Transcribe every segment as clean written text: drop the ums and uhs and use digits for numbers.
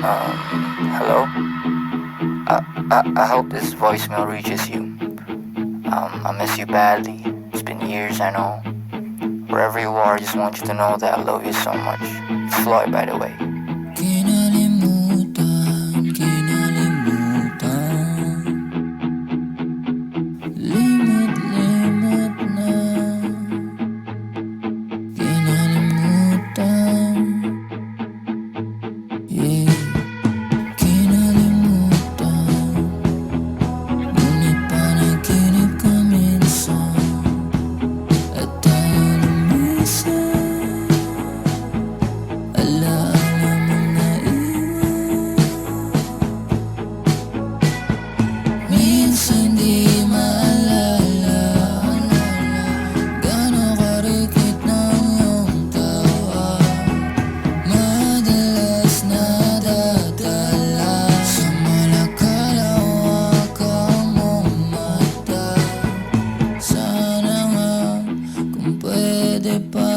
Hello? I hope this voicemail reaches you. I miss you badly. It's been years, I know. Wherever you are, I just want you to know that I love you so much. It's Floyd, by the way. Kinalimutan, kinalimutan. Limot-limot na. Kinalimutan. Yeah. Kinalimutan. Ngunit panaginip ka minsan. At tayo lumisan. Alaala mong naiwan. Minsan di maalala gaano karikit ng iyong tawa. Madalas nadadala sa malakalawakan mong mata. Sana nga kung pwede pa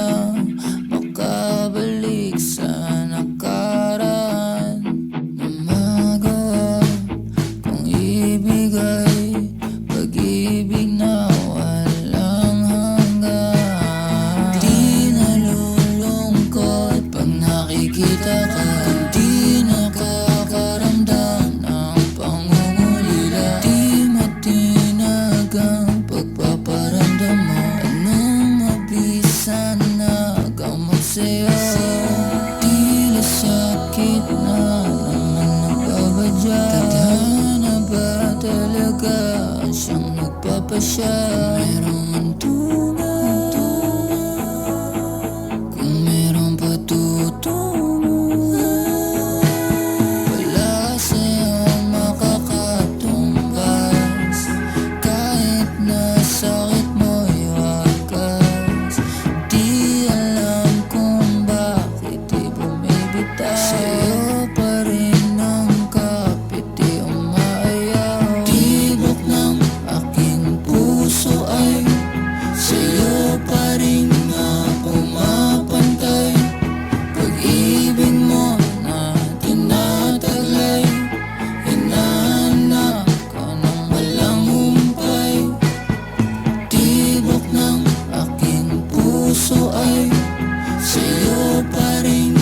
makabalik sa nakaraan na magawa kung ibigay pag-ibig na walang hanggan. Di nalulungkot pag nakikita ka, di nakakaramdam ng pangungulila. Di matinag ang pagpaparamdam mo. Anong mabisa na gamot sa'yo? Tila sakit na naman nagbabadya. Tadhana ba talaga siyang nagpapasya? Merong mantungan, kung merong patutunguhan, wala sa'yong makakatumbas. Kahit na sakit mo'y wakas. Di alam kung bakit di bumibitaw. Sa'yo pa rin ang kapit di umaayaw. Tibok ng aking puso ay sa'yo pa rin nga pumapantay. Pag-ibig mo na tinataglay, hinahanap ka ng walang humpay. Tibok ng aking puso ay sa'yo pa rin